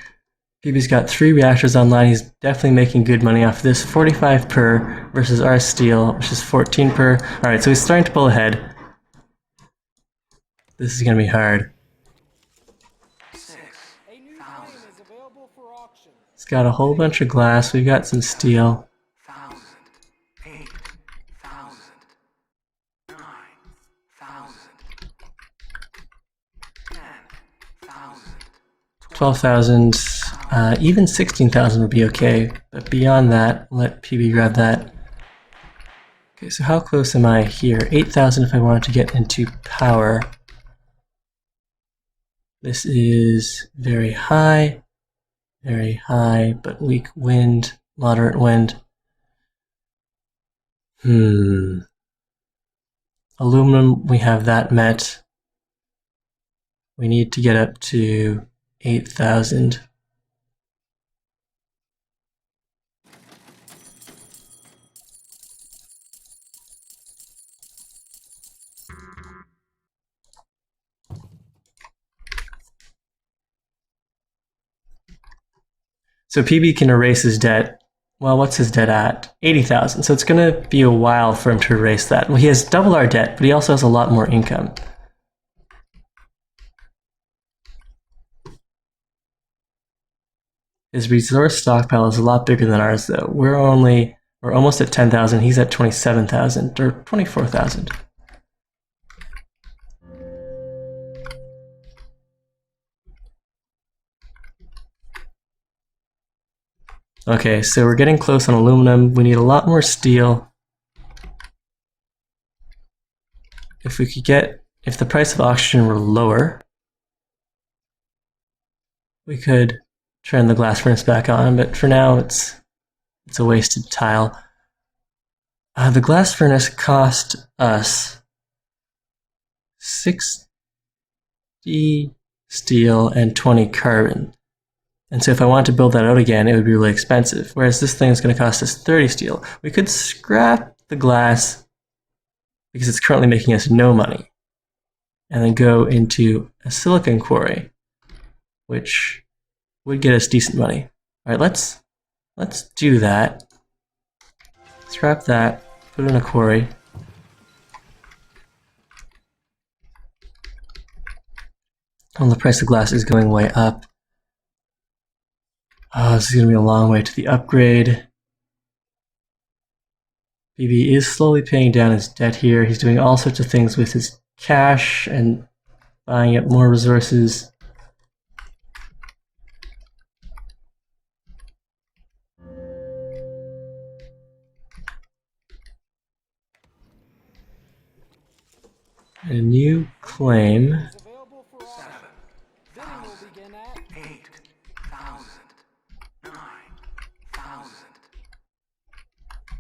Pbhead's got 3 reactors online. He's definitely making good money off this. 45 per versus our steel, which is 14 per. Alright, so he's starting to pull ahead. This is going to be hard. 6,000. A new claim is available for auction. He's got a whole bunch of glass. We've got some steel. 1,000. 8,000. 9,000. 10,000. 12,000, even 16,000 would be okay, but beyond that, let Pb grab that. Okay, so how close am I here? 8,000 if I wanted to get into power. This is very high, but weak wind, moderate wind. Aluminum, we have that met. We need to get up to 8,000. So PB can erase his debt. Well, what's his debt at? 80,000. So it's going to be a while for him to erase that. Well, he has double our debt, but he also has a lot more income. His resource stockpile is a lot bigger than ours, though. We're almost at 10,000. He's at 27,000 or 24,000. Okay, so we're getting close on aluminum. We need a lot more steel. If the price of oxygen were lower, we could turn the glass furnace back on, but for now it's a wasted tile. The glass furnace cost us 60 steel and 20 carbon. And so if I wanted to build that out again, it would be really expensive. Whereas this thing is going to cost us 30 steel. We could scrap the glass because it's currently making us no money, and then go into a silicon quarry, which would get us decent money. All right, let's do that. Scrap that, put it in a quarry. And the price of glass is going way up. Oh, this is going to be a long way to the upgrade. BB is slowly paying down his debt here. He's doing all sorts of things with his cash and buying up more resources. A new claim. Is available for auction. Bidding will begin at 8,000. 9,000.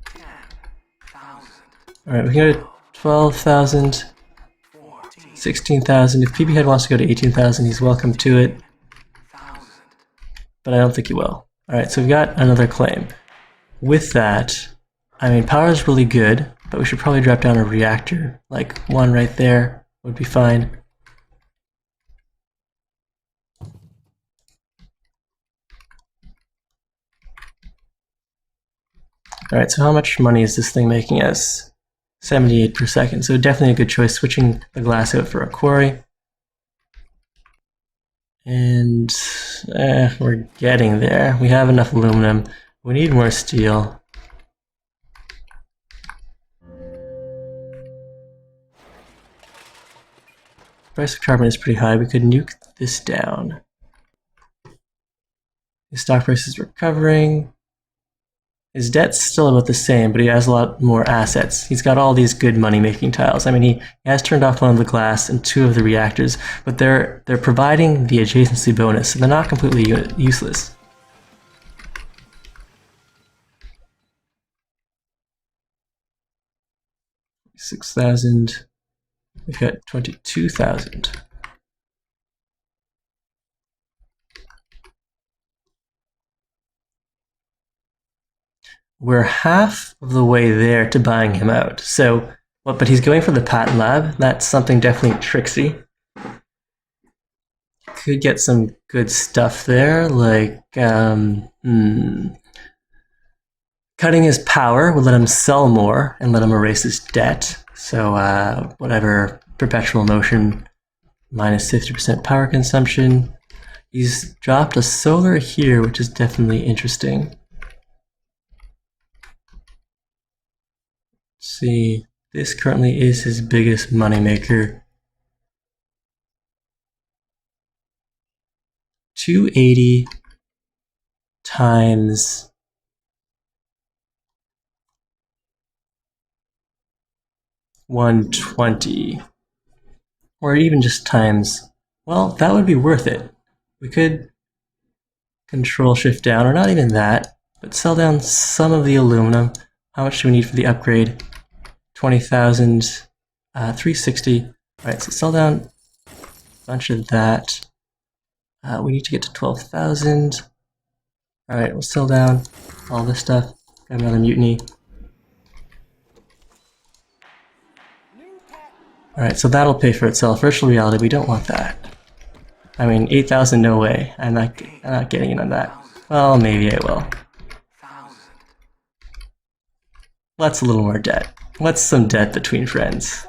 10,000. Alright, we can go to 12,000, 16,000. If Pbhead wants to go to 18,000, he's welcome to it. But I don't think he will. Alright, so we've got another claim. With that, I mean, power is really good, but we should probably drop down a reactor. Like one right there would be fine. Alright, so how much money is this thing making us? 78 per second, so definitely a good choice switching the glass out for a quarry. And we're getting there. We have enough aluminum. We need more steel. Price of carbon is pretty high. We could nuke this down. His stock price is recovering. His debt's still about the same, but he has a lot more assets. He's got all these good money-making tiles. I mean, he has turned off one of the glass and 2 of the reactors, but they're providing the adjacency bonus, so they're not completely useless. $6,000. We've got 22,000. We're half of the way there to buying him out. So, but he's going for the patent lab. That's something definitely tricksy. Could get some good stuff there, like cutting his power would let him sell more and let him erase his debt. So whatever, perpetual motion minus 50% power consumption. He's dropped a solar here, which is definitely interesting. See, this currently is his biggest moneymaker. 280 times 120, or even just times, well, that would be worth it. We could control shift down, or not even that, but sell down some of the aluminum. How much do we need for the upgrade? 20,000, 360. Alright, so sell down a bunch of that. We need to get to 12,000. Alright, we'll sell down all this stuff. Got another mutiny. Alright, so that'll pay for itself. Virtual reality, we don't want that. I mean, 8,000, no way. I'm not getting in on that. Well, maybe I will. 1,000. What's a little more debt? What's some debt between friends?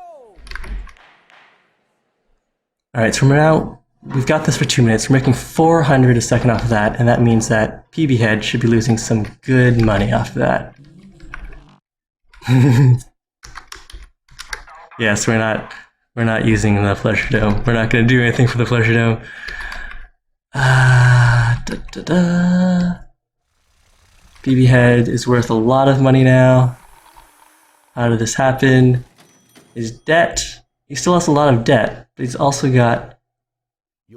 Alright, so we've got this for 2 minutes. We're making 400 a second off of that, and that means that Pbhead should be losing some good money off of that. Yes, we're not using the pleasure dome. We're not going to do anything for the pleasure dome. Pbhead is worth a lot of money now. How did this happen? His debt. He still has a lot of debt, but he's also got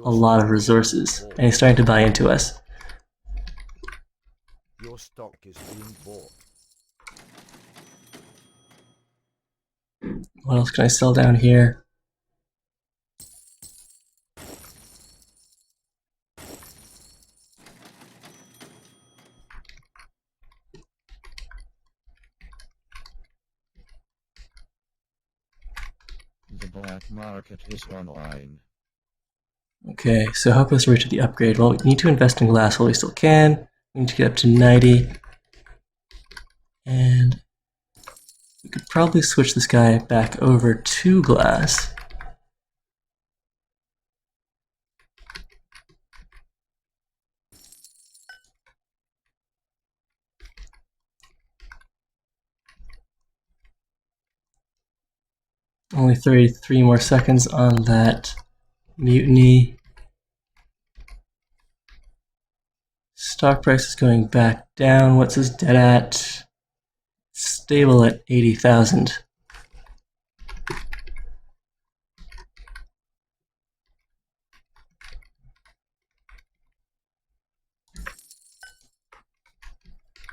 a lot of resources, and he's starting to buy into us. Your stock is being bought. What else can I sell down here? The black market is online. Okay, so help us reach the upgrade. Well, we need to invest in glass while we still can. We need to get up to 90. And we could probably switch this guy back over to glass. Only 33 more seconds on that mutiny. Stock price is going back down. What's his debt at? Stable at 80,000.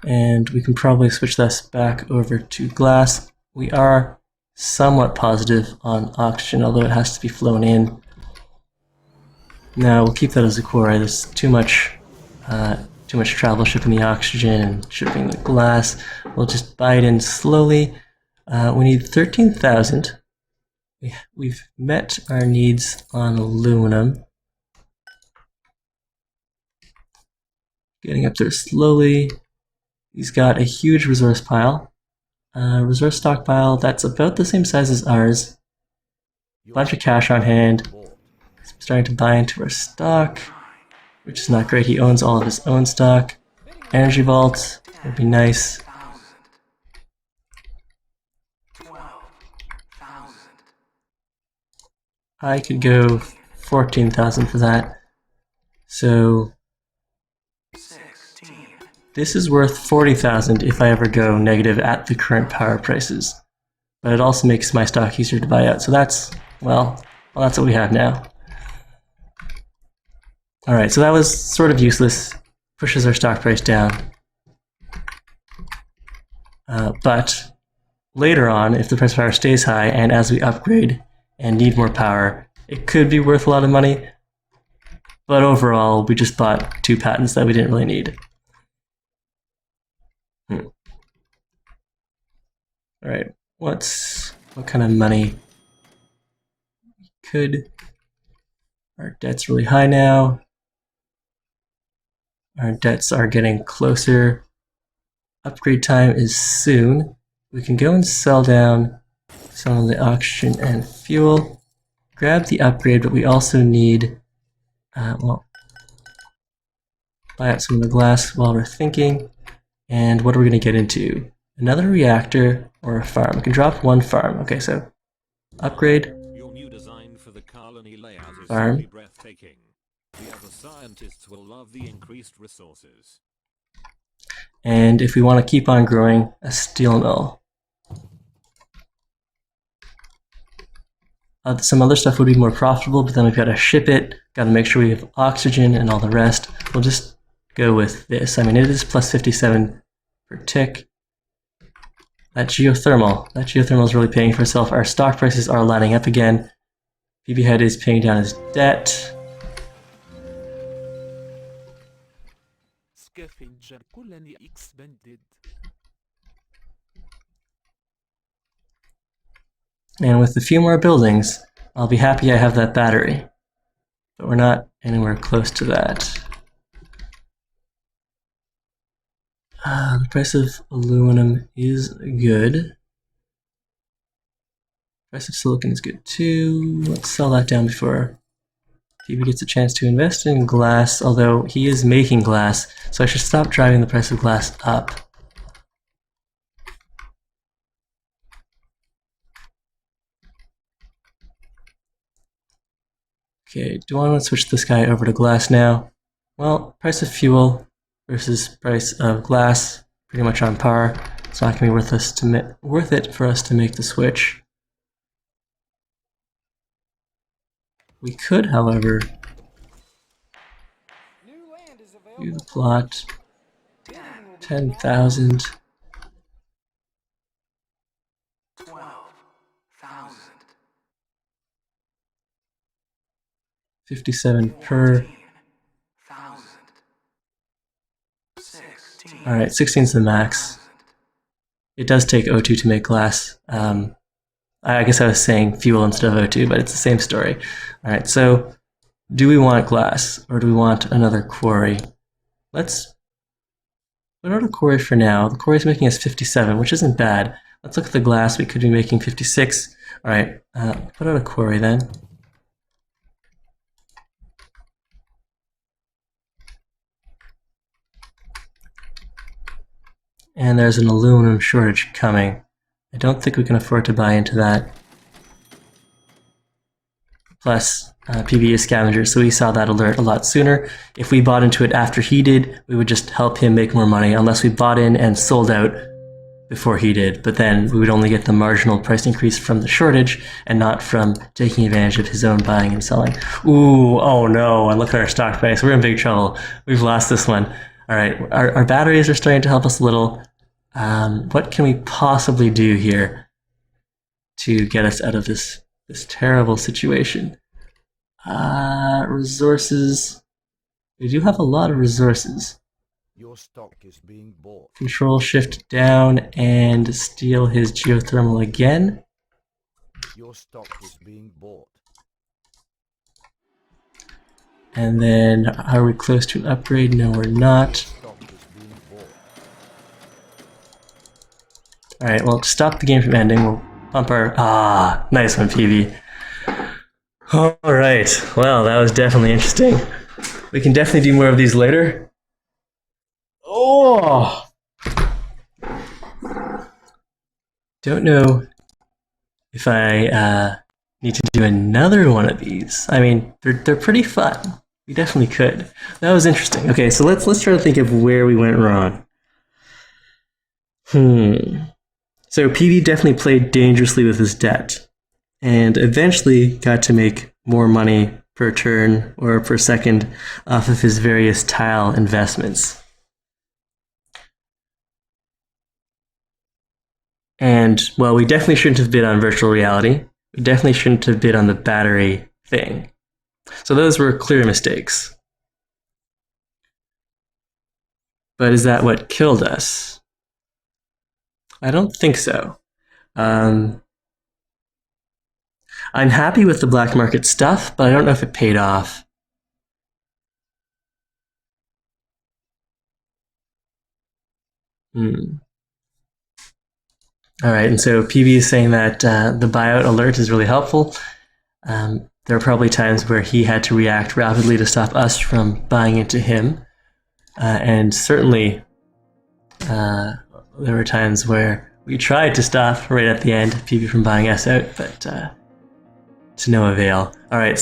And we can probably switch this back over to glass. We are somewhat positive on oxygen, although it has to be flown in. No, we'll keep that as a core. There's too much travel shipping the oxygen and shipping the glass. We'll just buy it in slowly. We need 13,000. We've met our needs on aluminum. Getting up there slowly. He's got a huge resource pile. Resource stockpile that's about the same size as ours. Bunch of cash on hand. Starting to buy into our stock, which is not great. He owns all of his own stock. Energy vault would be nice. 12,000. I could go 14,000 for that. So 16. this is worth 40,000 if I ever go negative at the current power prices. But it also makes my stock easier to buy out. So that's, well, that's what we have now. Alright, so that was sort of useless. Pushes our stock price down. But later on, if the price of power stays high and as we upgrade and need more power, it could be worth a lot of money. But overall, we just bought 2 patents that we didn't really need. Alright, what kind of money? Our debt's really high now. Our debts are getting closer. Upgrade time is soon. We can go and sell down some of the oxygen and fuel. Grab the upgrade, but we also need, well, buy out some of the glass while we're thinking. And what are we going to get into? Another reactor or a farm? We can drop 1 farm. Okay, so upgrade. Your new design for the colony layout is Farm. simply breathtaking. The other scientists will love the increased resources. And if we want to keep on growing, a steel mill. Some other stuff would be more profitable, but then we've got to ship it, got to make sure we have oxygen and all the rest. We'll just go with this. I mean, it is plus 57 per tick. That geothermal is really paying for itself. Our stock prices are lining up again. Pbhead is paying down his debt. Scavenger colony expanded. And with a few more buildings, I'll be happy I have that battery. But we're not anywhere close to that. The price of aluminum is good. Price of silicon is good too. Let's sell that down before Pbhead gets a chance to invest in glass, although he is making glass, so I should stop driving the price of glass up. Okay, do I want to switch this guy over to glass now? Well, price of fuel versus price of glass, pretty much on par. It's not going to be worth it for us to make the switch. We could, however, New land is do available. the plot. Bidding will be 10,000. 12,000. 57 per. 14,000. 16. Alright, 16 is the max. It does take O2 to make glass. I guess I was saying fuel instead of O2, but it's the same story. Alright, so do we want glass or do we want another quarry? Let's put out a quarry for now. The quarry is making us 57, which isn't bad. Let's look at the glass. We could be making 56. Alright, put out a quarry then. And there's an aluminum shortage coming. I don't think we can afford to buy into that. Plus, Pbhead is scavenger, so we saw that alert a lot sooner. If we bought into it after he did, we would just help him make more money, unless we bought in and sold out before he did. But then we would only get the marginal price increase from the shortage and not from taking advantage of his own buying and selling. Ooh, oh no, and look at our stock price. We're in big trouble. We've lost this one. All right, our batteries are starting to help us a little. What can we possibly do here to get us out of this terrible situation? Resources. We do have a lot of resources. Your stock is being bought. Control shift down and steal his geothermal again. Your stock is being bought. And then, are we close to an upgrade? No, we're not. Stock is being bought. Alright, well, to stop the game from ending, we'll pump our... nice one, Pbhead. Alright, well, that was definitely interesting. We can definitely do more of these later. Oh! Don't know if I need to do another one of these. I mean, they're pretty fun. We definitely could. That was interesting. Okay, so let's try to think of where we went wrong. So Pbhead definitely played dangerously with his debt, and eventually got to make more money per turn or per second off of his various tile investments. And, well, we definitely shouldn't have bid on virtual reality. We definitely shouldn't have bid on the battery thing. So those were clear mistakes. But is that what killed us? I don't think so. I'm happy with the black market stuff, but I don't know if it paid off. Alright, and so Pbhead is saying that the buyout alert is really helpful. There are probably times where he had to react rapidly to stop us from buying into him. And certainly there were times where we tried to stop right at the end Pbhead from buying us out, but to no avail. Alright.